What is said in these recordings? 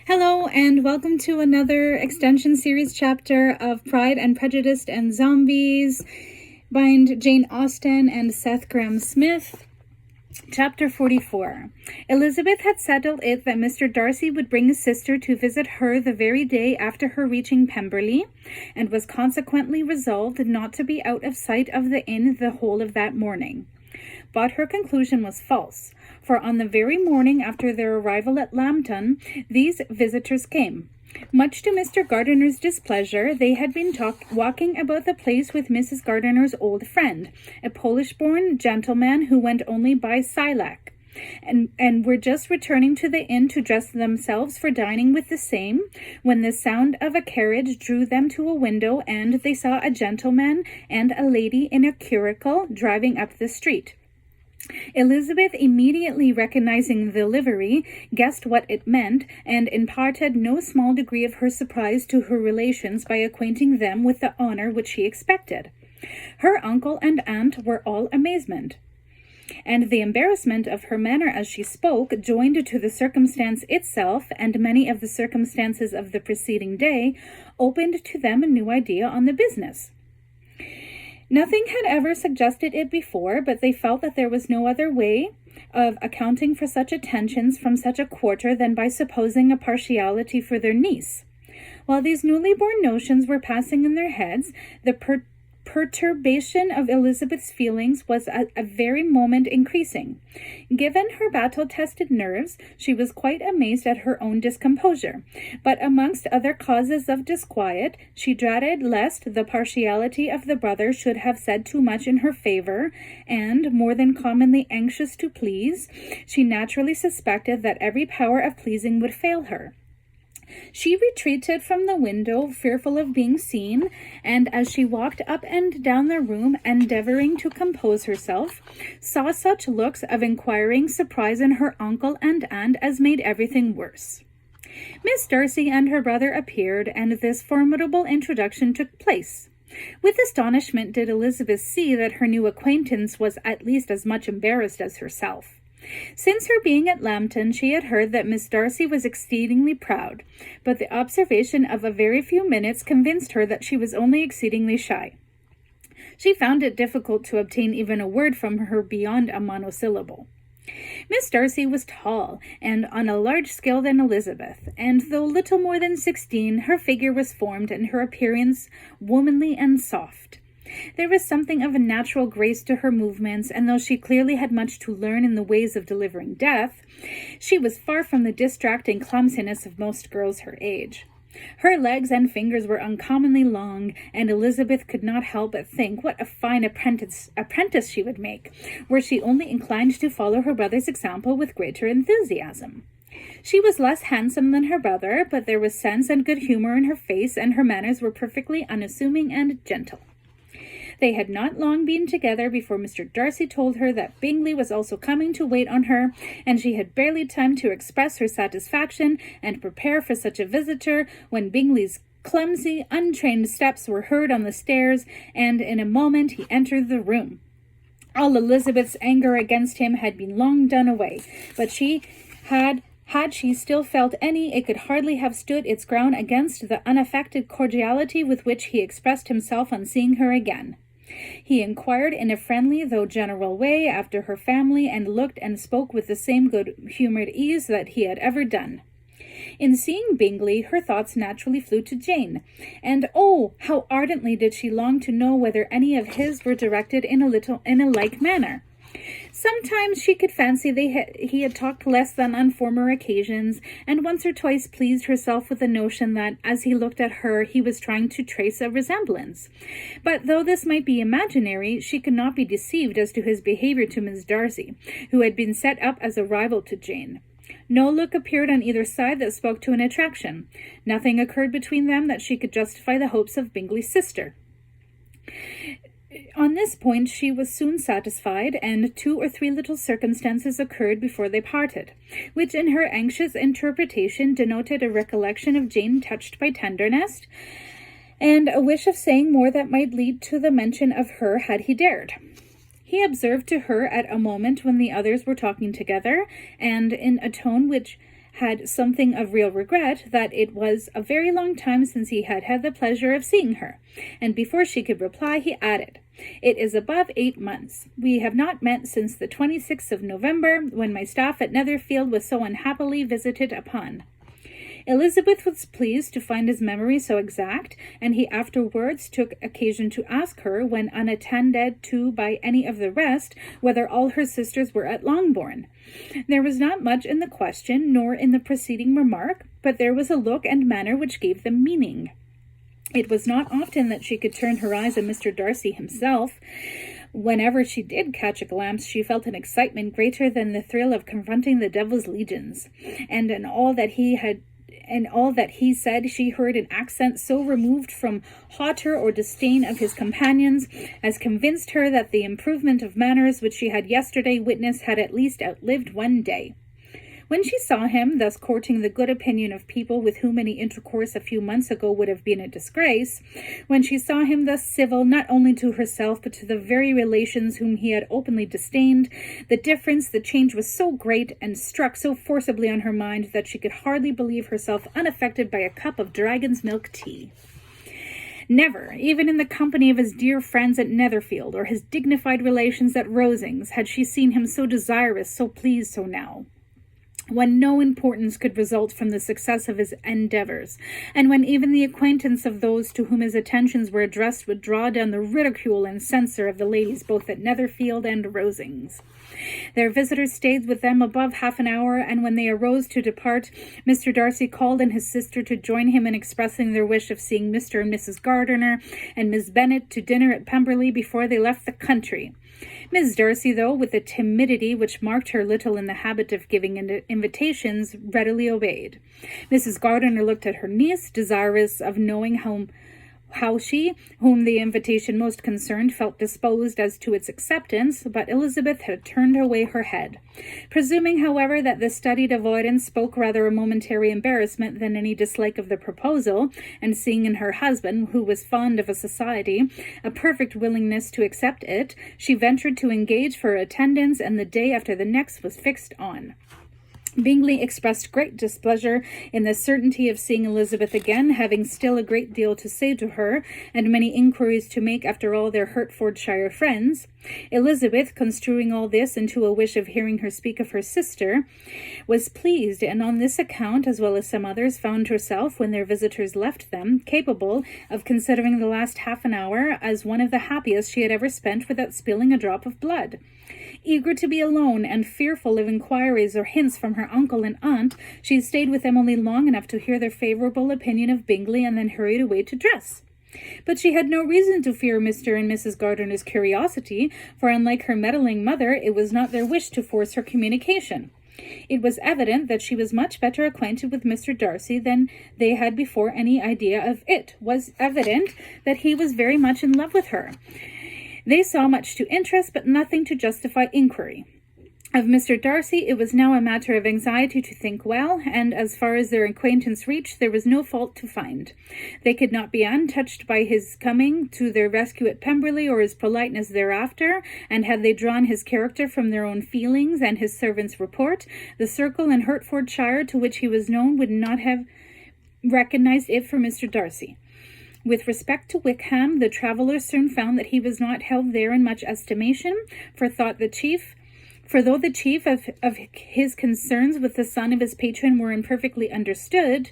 Hello, and welcome to another extension series chapter of Pride and Prejudice and Zombies by Jane Austen and Seth Grahame-Smith. Chapter 44. Elizabeth had settled it that Mr. Darcy would bring his sister to visit her the very day after her reaching Pemberley, and was consequently resolved not to be out of sight of the inn the whole of that morning. But her conclusion was false, for on the very morning after their arrival at Lambton, these visitors came. Much to Mr. Gardiner's displeasure, they had been walking about the place with Mrs. Gardiner's old friend, a Polish-born gentleman who went only by Silac, and were just returning to the inn to dress themselves for dining with the same, when the sound of a carriage drew them to a window, and they saw a gentleman and a lady in a curricle driving up the street. Elizabeth, immediately recognizing the livery, guessed what it meant, and imparted no small degree of her surprise to her relations by acquainting them with the honor which she expected. Her uncle and aunt were all amazement, and the embarrassment of her manner as she spoke, joined to the circumstance itself and many of the circumstances of the preceding day, opened to them a new idea on the business. Nothing had ever suggested it before, but they felt that there was no other way of accounting for such attentions from such a quarter than by supposing a partiality for their niece. While these newly born notions were passing in their heads, the perturbation of Elizabeth's feelings was at a very moment increasing. Given her battle-tested nerves, she was quite amazed at her own discomposure, but amongst other causes of disquiet, she dreaded lest the partiality of the brother should have said too much in her favor, and, more than commonly anxious to please, she naturally suspected that every power of pleasing would fail her. She retreated from the window, fearful of being seen, and as she walked up and down the room, endeavoring to compose herself, saw such looks of inquiring surprise in her uncle and aunt as made everything worse. Miss Darcy and her brother appeared, and this formidable introduction took place. With astonishment did Elizabeth see that her new acquaintance was at least as much embarrassed as herself. Since her being at Lambton, she had heard that Miss Darcy was exceedingly proud, but the observation of a very few minutes convinced her that she was only exceedingly shy. She found it difficult to obtain even a word from her beyond a monosyllable. Miss Darcy was tall and on a larger scale than Elizabeth, and though little more than 16, her figure was formed and her appearance womanly and soft. There was something of a natural grace to her movements, and though she clearly had much to learn in the ways of delivering death, she was far from the distracting clumsiness of most girls her age. Her legs and fingers were uncommonly long, and Elizabeth could not help but think what a fine apprentice she would make, were she only inclined to follow her brother's example with greater enthusiasm. She was less handsome than her brother, but there was sense and good humor in her face, and her manners were perfectly unassuming and gentle. They had not long been together before Mr. Darcy told her that Bingley was also coming to wait on her, and she had barely time to express her satisfaction and prepare for such a visitor when Bingley's clumsy, untrained steps were heard on the stairs, and in a moment he entered the room. All Elizabeth's anger against him had been long done away, but had she still felt any, it could hardly have stood its ground against the unaffected cordiality with which he expressed himself on seeing her again. He inquired in a friendly though general way after her family, and looked and spoke with the same good-humoured ease that he had ever done. In seeing Bingley, her thoughts naturally flew to Jane, and oh, how ardently did she long to know whether any of his were directed in a like manner. Sometimes she could fancy he had talked less than on former occasions, and once or twice pleased herself with the notion that, as he looked at her, he was trying to trace a resemblance. But though this might be imaginary, she could not be deceived as to his behavior to Miss Darcy, who had been set up as a rival to Jane. No look appeared on either side that spoke to an attraction. Nothing occurred between them that she could justify the hopes of Bingley's sister. On this point she was soon satisfied, and 2 or 3 little circumstances occurred before they parted, which in her anxious interpretation denoted a recollection of Jane touched by tenderness, and a wish of saying more that might lead to the mention of her had he dared. He observed to her at a moment when the others were talking together, and in a tone which had something of real regret that it was a very long time since he had had the pleasure of seeing her, and before she could reply, he added, "It is above 8 months. We have not met since the 26th of November, when my staff at Netherfield was so unhappily visited upon." Elizabeth was pleased to find his memory so exact, and he afterwards took occasion to ask her, when unattended to by any of the rest, whether all her sisters were at Longbourn. There was not much in the question, nor in the preceding remark, but there was a look and manner which gave them meaning. It was not often that she could turn her eyes on Mr. Darcy himself. Whenever she did catch a glance, she felt an excitement greater than the thrill of confronting the devil's legions, and in all that he said she heard an accent so removed from hauteur or disdain of his companions as convinced her that the improvement of manners which she had yesterday witnessed had at least outlived one day. When she saw him thus courting the good opinion of people with whom any intercourse a few months ago would have been a disgrace, when she saw him thus civil not only to herself but to the very relations whom he had openly disdained, the change was so great and struck so forcibly on her mind that she could hardly believe herself unaffected by a cup of dragon's milk tea. Never, even in the company of his dear friends at Netherfield, or his dignified relations at Rosings, had she seen him so desirous, so pleased, so now. When no importance could result from the success of his endeavours, and when even the acquaintance of those to whom his attentions were addressed would draw down the ridicule and censure of the ladies both at Netherfield and Rosings. Their visitors stayed with them above half an hour, and when they arose to depart, Mr. Darcy called on his sister to join him in expressing their wish of seeing Mr. and Mrs. Gardiner and Miss Bennet to dinner at Pemberley before they left the country. Miss Darcy, though, with a timidity which marked her little in the habit of giving invitations, readily obeyed. Mrs. Gardiner looked at her niece, desirous of knowing how she, whom the invitation most concerned, felt disposed as to its acceptance, but Elizabeth had turned away her head. Presuming, however, that the studied avoidance spoke rather a momentary embarrassment than any dislike of the proposal, and seeing in her husband, who was fond of a society, a perfect willingness to accept it, she ventured to engage for attendance, and the day after the next was fixed on. Bingley expressed great displeasure in the certainty of seeing Elizabeth again, having still a great deal to say to her, and many inquiries to make after all their Hertfordshire friends. Elizabeth, construing all this into a wish of hearing her speak of her sister, was pleased, and on this account, as well as some others, found herself, when their visitors left them, capable of considering the last half an hour as one of the happiest she had ever spent without spilling a drop of blood. Eager to be alone, and fearful of inquiries or hints from her uncle and aunt, she stayed with them only long enough to hear their favourable opinion of Bingley, and then hurried away to dress. But she had no reason to fear Mr. and Mrs. Gardiner's curiosity, for unlike her meddling mother, it was not their wish to force her communication. It was evident that she was much better acquainted with Mr. Darcy than they had before any idea of. It was evident that he was very much in love with her. They saw much to interest, but nothing to justify inquiry. Of Mr. Darcy, it was now a matter of anxiety to think well, and as far as their acquaintance reached, there was no fault to find. They could not be untouched by his coming to their rescue at Pemberley, or his politeness thereafter, and had they drawn his character from their own feelings and his servant's report, the circle in Hertfordshire to which he was known would not have recognized it for Mr. Darcy. With respect to Wickham, the travellers soon found that he was not held there in much estimation, for though the chief of his concerns with the son of his patron were imperfectly understood,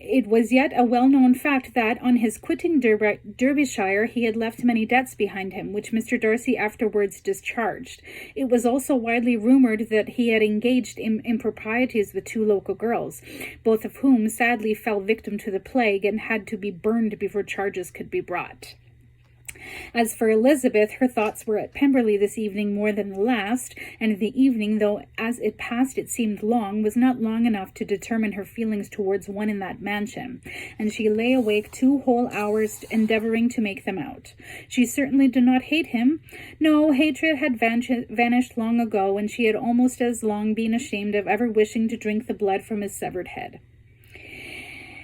it was yet a well-known fact that, on his quitting Derbyshire, he had left many debts behind him, which Mr. Darcy afterwards discharged. It was also widely rumoured that he had engaged in improprieties with 2 local girls, both of whom sadly fell victim to the plague and had to be burned before charges could be brought. As for Elizabeth, her thoughts were at Pemberley this evening more than the last, and the evening, though as it passed it seemed long, was not long enough to determine her feelings towards one in that mansion, and she lay awake 2 whole hours endeavouring to make them out. She certainly did not hate him. No, hatred had vanished long ago, and she had almost as long been ashamed of ever wishing to drink the blood from his severed head.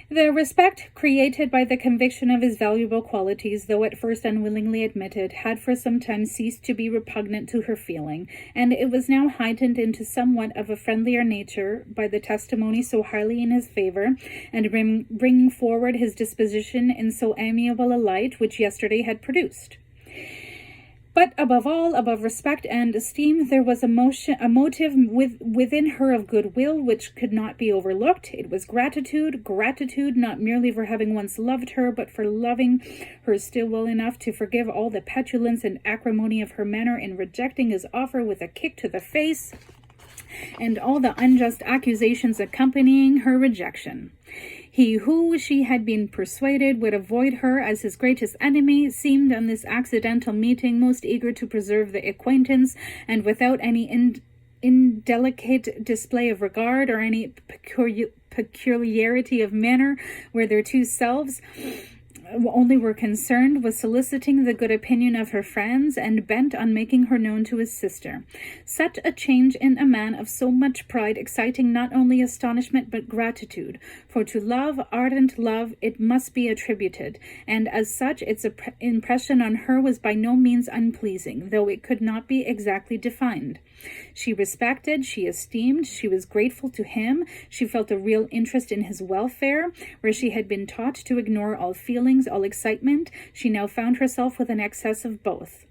The respect created by the conviction of his valuable qualities, though at first unwillingly admitted, had for some time ceased to be repugnant to her feeling, and it was now heightened into somewhat of a friendlier nature by the testimony so highly in his favour, and bringing forward his disposition in so amiable a light which yesterday had produced. But above all, above respect and esteem, there was a motive within her of goodwill which could not be overlooked. It was gratitude, not merely for having once loved her, but for loving her still well enough to forgive all the petulance and acrimony of her manner in rejecting his offer with a kick to the face, and all the unjust accusations accompanying her rejection. He who, she had been persuaded, would avoid her as his greatest enemy, seemed on this accidental meeting most eager to preserve the acquaintance, and without any indelicate display of regard or any peculiarity of manner where their two selves only were concerned, was soliciting the good opinion of her friends, and bent on making her known to his sister. Such a change in a man of so much pride exciting not only astonishment but gratitude, for to love, ardent love, it must be attributed, and as such its impression on her was by no means unpleasing, though it could not be exactly defined. She respected, she esteemed, she was grateful to him, she felt a real interest in his welfare. Where she had been taught to ignore all feelings, all excitement, she now found herself with an excess of both.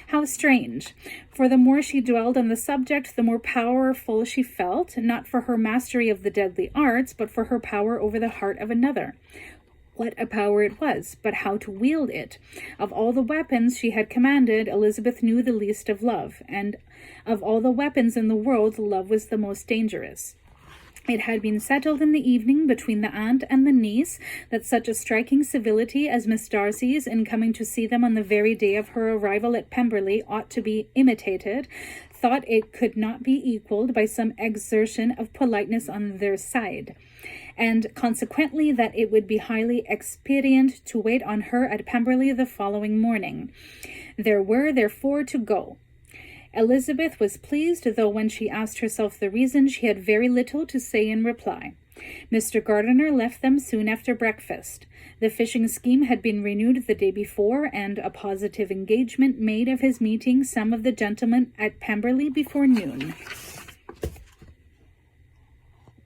How strange! For the more she dwelled on the subject, the more powerful she felt, not for her mastery of the deadly arts, but for her power over the heart of another. What a power it was, but how to wield it. Of all the weapons she had commanded, Elizabeth knew the least of love, and of all the weapons in the world, love was the most dangerous. It had been settled in the evening between the aunt and the niece that such a striking civility as Miss Darcy's in coming to see them on the very day of her arrival at Pemberley ought to be imitated, thought it could not be equalled by some exertion of politeness on their side, and consequently that it would be highly expedient to wait on her at Pemberley the following morning. There were, therefore, to go. Elizabeth was pleased, though when she asked herself the reason, she had very little to say in reply. Mr. Gardiner left them soon after breakfast. The fishing scheme had been renewed the day before, and a positive engagement made of his meeting some of the gentlemen at Pemberley before noon.